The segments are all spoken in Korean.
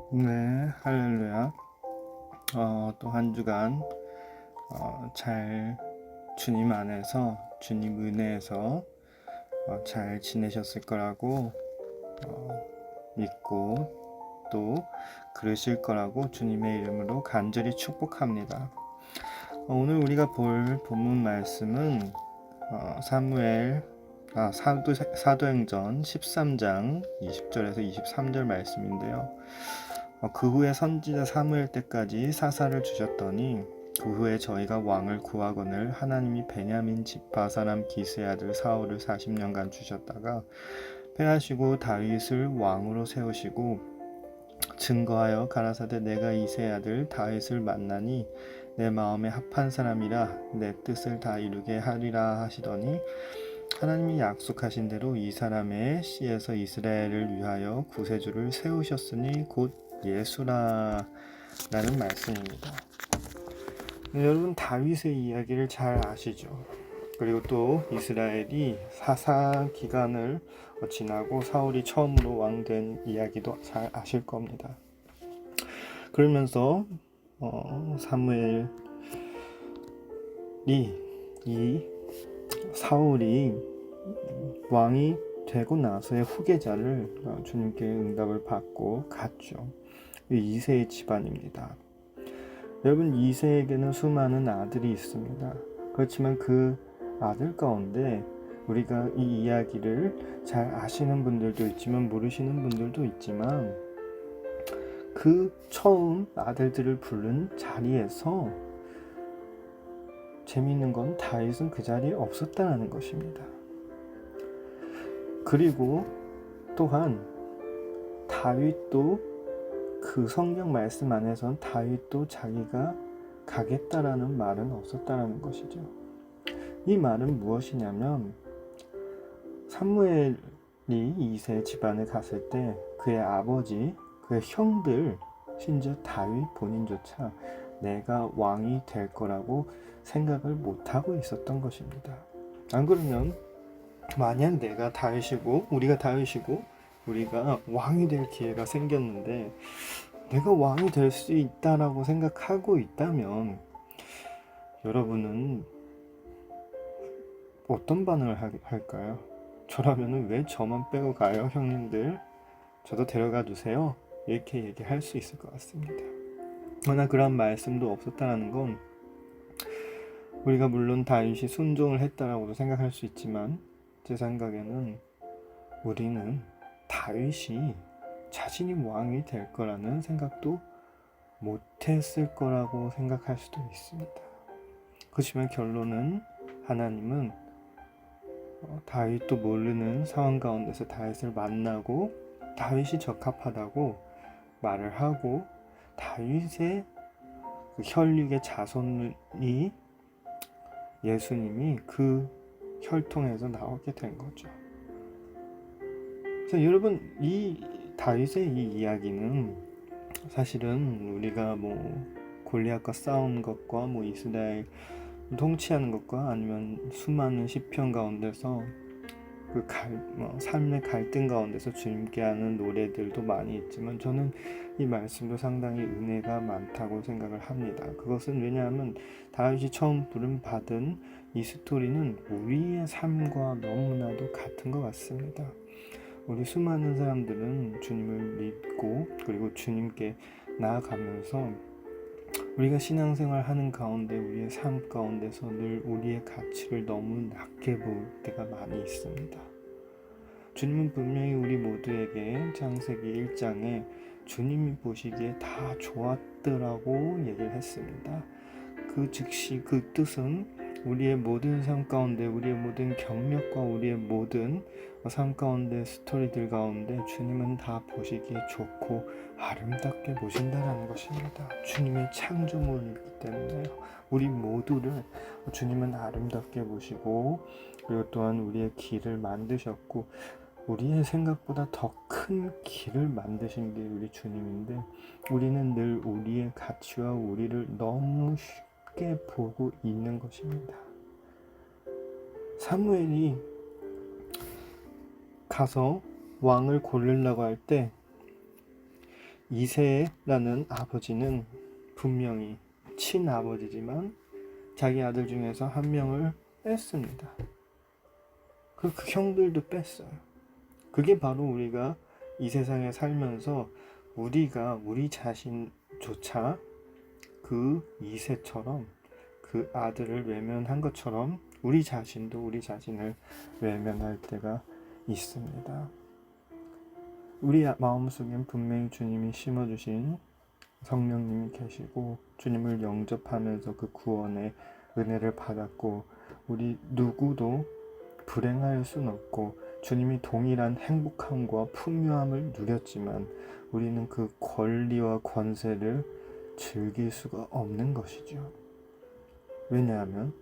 네, 할렐루야. 또 한 주간 잘 주님 안에서 주님 은혜에서 잘 지내셨을 거라고 믿고 또 그러실 거라고 주님의 이름으로 간절히 축복합니다. 오늘 우리가 볼 본문 말씀은 사도행전 13장 20절에서 23절 말씀인데요. 그 후에 선지자 사무엘 때까지 사사를 주셨더니 그 후에 저희가 왕을 구하거늘 하나님이 베냐민 지파 사람 기스의 아들 사울을 40년간 주셨다가 패하시고 다윗을 왕으로 세우시고 증거하여 가라사대 내가 이새의 아들 다윗을 만나니 내 마음에 합한 사람이라 내 뜻을 다 이루게 하리라 하시더니 하나님이 약속하신 대로 이 사람의 씨에서 이스라엘을 위하여 구세주를 세우셨으니 곧 예수라 라는 말씀입니다. 여러분 다윗의 이야기를 잘 아시죠? 그리고 또 이스라엘이 사사 기간을 지나고 사울이 처음으로 왕된 이야기도 잘 아실 겁니다. 그러면서 사무엘이 이 사울이 왕이 되고 나서의 후계자를 주님께 응답을 받고 갔죠. 이새의 집안입니다. 여러분 이새에게는 수많은 아들이 있습니다. 그렇지만 그 아들 가운데 우리가 이 이야기를 잘 아시는 분들도 있지만 모르시는 분들도 있지만 그 처음 아들들을 부른 자리에서 재미있는 건 다윗은 그 자리에 없었다는 것입니다. 그리고 또한 다윗도 그 성경 말씀 안에선 다윗도 자기가 가겠다라는 말은 없었다라는 것이죠. 이 말은 무엇이냐면 사무엘이 이새 집안에 갔을 때 그의 아버지, 그의 형들, 심지어 다윗 본인조차 내가 왕이 될 거라고 생각을 못하고 있었던 것입니다. 안 그러면 만약 내가 다윗이고 우리가 왕이 될 기회가 생겼는데 내가 왕이 될 수 있다라고 생각하고 있다면 여러분은 어떤 반응을 할까요? 저라면은 왜 저만 빼고 가요, 형님들? 저도 데려가 주세요. 이렇게 얘기할 수 있을 것 같습니다. 그러나 그런 말씀도 없었다는 건 우리가 물론 다윗이 순종을 했다라고도 생각할 수 있지만 제 생각에는 우리는 다윗이 자신이 왕이 될 거라는 생각도 못했을 거라고 생각할 수도 있습니다. 그렇지만 결론은 하나님은 다윗도 모르는 상황 가운데서 다윗을 만나고 다윗이 적합하다고 말을 하고 다윗의 그 혈육의 자손이 예수님이 그 혈통에서 나오게 된 거죠. 그래서 여러분 이 다윗의 이 이야기는 사실은 우리가 골리앗과 싸운 것과 이스라엘 통치하는 것과 아니면 수많은 시편 가운데서 그 삶의 갈등 가운데서 주님께 하는 노래들도 많이 있지만 저는 이 말씀도 상당히 은혜가 많다고 생각을 합니다. 그것은 왜냐하면 다윗이 처음 부름 받은 이 스토리는 우리의 삶과 너무나도 같은 것 같습니다. 우리 수많은 사람들은 주님을 믿고 그리고 주님께 나아가면서 우리가 신앙생활 하는 가운데 우리의 삶 가운데서 늘 우리의 가치를 너무 낮게 볼 때가 많이 있습니다. 주님은 분명히 우리 모두에게 창세기 1장에 주님이 보시기에 다 좋았더라고 얘기를 했습니다. 그 즉시 그 뜻은 우리의 모든 삶 가운데 우리의 모든 경력과 우리의 모든 삶 가운데 스토리들 가운데 주님은 다 보시기에 좋고 아름답게 보신다는 것입니다. 주님의 창조물이기 때문에요. 우리 모두를 주님은 아름답게 보시고 그리고 또한 우리의 길을 만드셨고 우리의 생각보다 더 큰 길을 만드신 게 우리 주님인데 우리는 늘 우리의 가치와 우리를 너무 쉽게 보고 있는 것입니다. 사무엘이 가서 왕을 고르려고 할 때 이새라는 아버지는 분명히 친아버지지만 자기 아들 중에서 한 명을 뺐습니다. 그 형들도 뺐어요. 그게 바로 우리가 이 세상에 살면서 우리가 우리 자신조차 그 이새처럼 그 아들을 외면한 것처럼 우리 자신도 우리 자신을 외면할 때가 있습니다. 우리 마음속엔 분명히 주님이 심어주신 성령님이 계시고 주님을 영접하면서 그 구원의 은혜를 받았고 우리 누구도 불행할 순 없고 주님이 동일한 행복함과 풍요함을 누렸지만 우리는 그 권리와 권세를 즐길 수가 없는 것이죠. 왜냐하면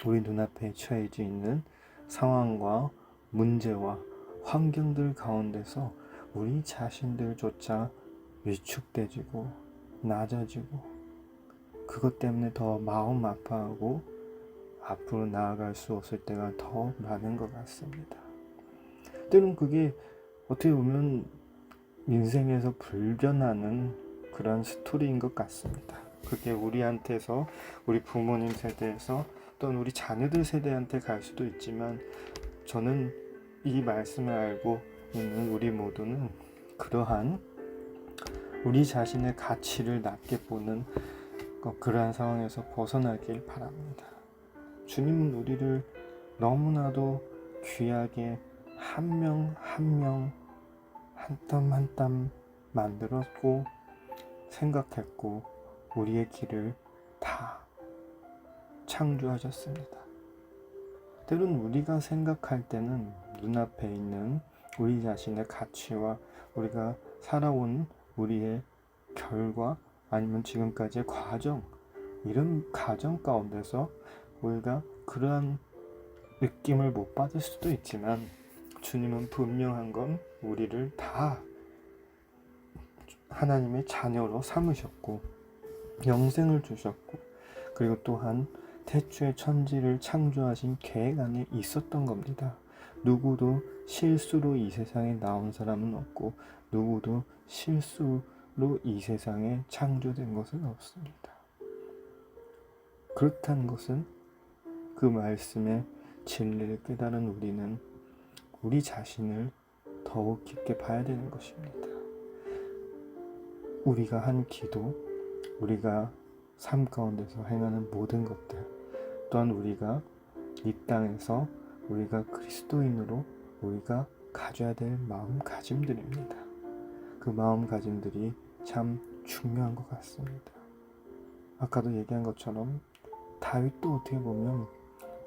우리 눈앞에 처해져 있는 상황과 문제와 환경들 가운데서 우리 자신들조차 위축되지고 낮아지고 그것 때문에 더 마음 아파하고 앞으로 나아갈 수 없을 때가 더 많은 것 같습니다. 때론 그게 어떻게 보면 인생에서 불변하는 그런 스토리인 것 같습니다. 그게 우리한테서 우리 부모님 세대에서 또는 우리 자녀들 세대한테 갈 수도 있지만 저는 이 말씀을 알고 있는 우리 모두는 그러한 우리 자신의 가치를 낮게 보는 그러한 상황에서 벗어나길 바랍니다. 주님은 우리를 너무나도 귀하게 한 명 한 명 한 땀 한 땀 만들었고 생각했고 우리의 길을 다 창조하셨습니다. 때론 우리가 생각할 때는 눈앞에 있는 우리 자신의 가치와 우리가 살아온 우리의 결과 아니면 지금까지의 과정 이런 과정 가운데서 우리가 그러한 느낌을 못 받을 수도 있지만 주님은 분명한 건 우리를 다 하나님의 자녀로 삼으셨고 영생을 주셨고 그리고 또한 태초에 천지를 창조하신 계획 안에 있었던 겁니다. 누구도 실수로 이 세상에 나온 사람은 없고 누구도 실수로 이 세상에 창조된 것은 없습니다. 그렇다는 것은 그 말씀의 진리를 깨달은 우리는 우리 자신을 더욱 깊게 봐야 되는 것입니다. 우리가 한 기도, 우리가 삶 가운데서 행하는 모든 것들, 또한 우리가 이 땅에서 우리가 그리스도인으로 우리가 가져야 될 마음가짐들입니다. 그 마음가짐들이 참 중요한 것 같습니다. 아까도 얘기한 것처럼 다윗도 어떻게 보면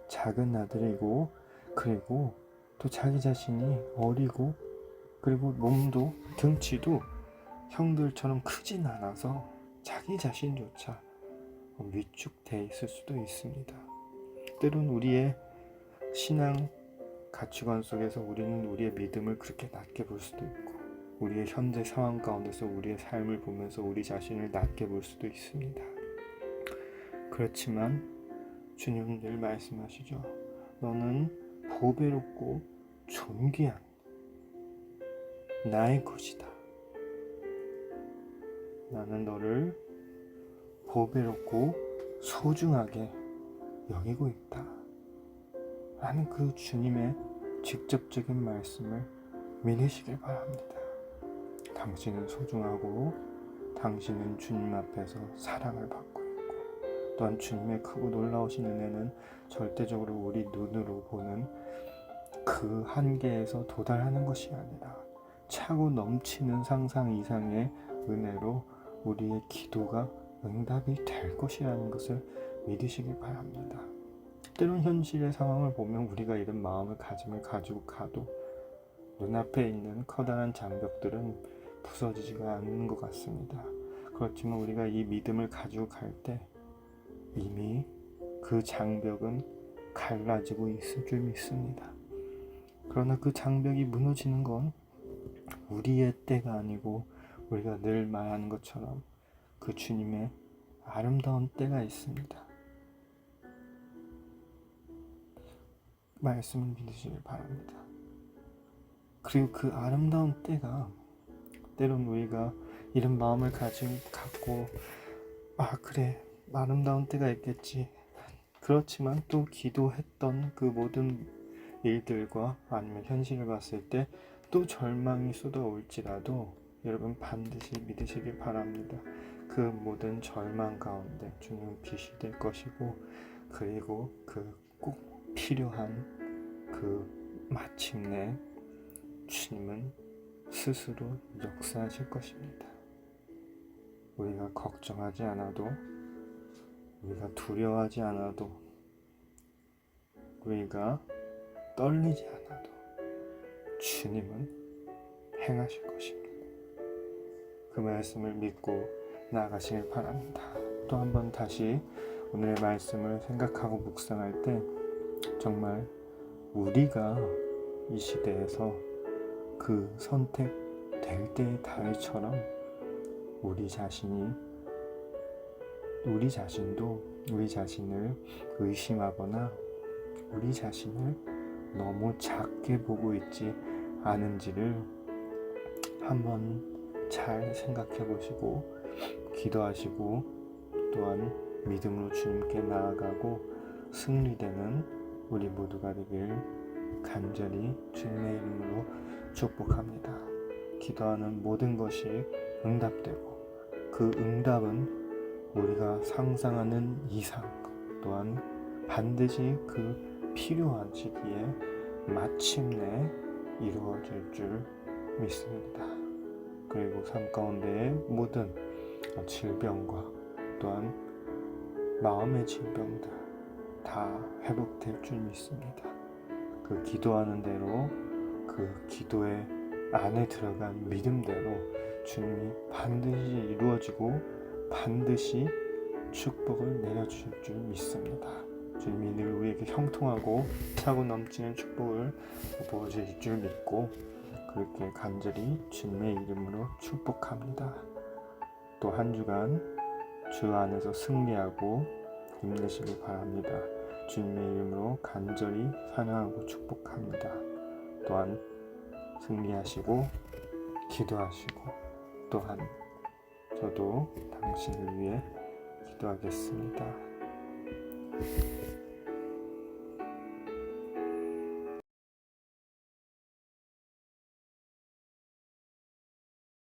작은 아들이고 그리고 또 자기 자신이 어리고 그리고 몸도 등치도 형들처럼 크진 않아서 자기 자신조차 위축돼 있을 수도 있습니다. 때론 우리의 신앙 가치관 속에서 우리는 우리의 믿음을 그렇게 낮게 볼 수도 있고 우리의 현재 상황 가운데서 우리의 삶을 보면서 우리 자신을 낮게 볼 수도 있습니다. 그렇지만 주님은 늘 말씀하시죠. 너는 보배롭고 존귀한 나의 것이다. 나는 너를 보배롭고 소중하게 여기고 있다. 라는 그 주님의 직접적인 말씀을 믿으시길 바랍니다. 당신은 소중하고 당신은 주님 앞에서 사랑을 받고 있고 또한 주님의 크고 놀라우신 은혜는 절대적으로 우리 눈으로 보는 그 한계에서 도달하는 것이 아니라 차고 넘치는 상상 이상의 은혜로 우리의 기도가 응답이 될 것이라는 것을 믿으시길 바랍니다. 때론 현실의 상황을 보면 우리가 이런 마음을 가지고 가도 눈앞에 있는 커다란 장벽들은 부서지지가 않는 것 같습니다. 그렇지만 우리가 이 믿음을 가지고 갈 때 이미 그 장벽은 갈라지고 있을 줄 믿습니다. 그러나 그 장벽이 무너지는 건 우리의 때가 아니고 우리가 늘 말하는 것처럼 그 주님의 아름다운 때가 있습니다. 말씀을 믿으시길 바랍니다. 그리고 그 아름다운 때가 때론 우리가 이런 마음을 갖고 그래, 아름다운 때가 있겠지. 그렇지만 또 기도했던 그 모든 일들과 아니면 현실을 봤을 때 또 절망이 쏟아올지라도 여러분 반드시 믿으시길 바랍니다. 그 모든 절망 가운데 주님은 빛이 될 것이고, 그리고 그 꼭 필요한 그 마침내 주님은 스스로 역사하실 것입니다. 우리가 걱정하지 않아도, 우리가 두려워하지 않아도, 우리가 떨리지 않아도 주님은 행하실 것입니다. 그 말씀을 믿고 나아가시길 바랍니다. 또 한 번 다시 오늘의 말씀을 생각하고 묵상할 때 정말 우리가 이 시대에서 그 선택될 때의 다윗처럼 우리 자신도 우리 자신을 의심하거나 우리 자신을 너무 작게 보고 있지 않은지를 한번 잘 생각해 보시고 기도하시고 또한 믿음으로 주님께 나아가고 승리되는 우리 모두가 되길 간절히 주님의 이름으로 축복합니다. 기도하는 모든 것이 응답되고 그 응답은 우리가 상상하는 이상 또한 반드시 그 필요한 시기에 마침내 이루어질 줄 믿습니다. 그리고 삶 가운데의 모든 질병과 또한 마음의 질병들 다 회복될 줄 믿습니다. 그 기도하는 대로 그 기도의 안에 들어간 믿음대로 주님이 반드시 이루어지고 반드시 축복을 내려주실 줄 믿습니다. 주님이 늘 우리에게 형통하고 차고 넘치는 축복을 부어주실 줄 믿고 그렇게 간절히 주님의 이름으로 축복합니다. 또 한 주간 주 안에서 승리하고 힘내시길 바랍니다. 주님의 이름으로 간절히 사랑하고 축복합니다. 또한 승리하시고 기도하시고 또한 저도 당신을 위해 기도하겠습니다.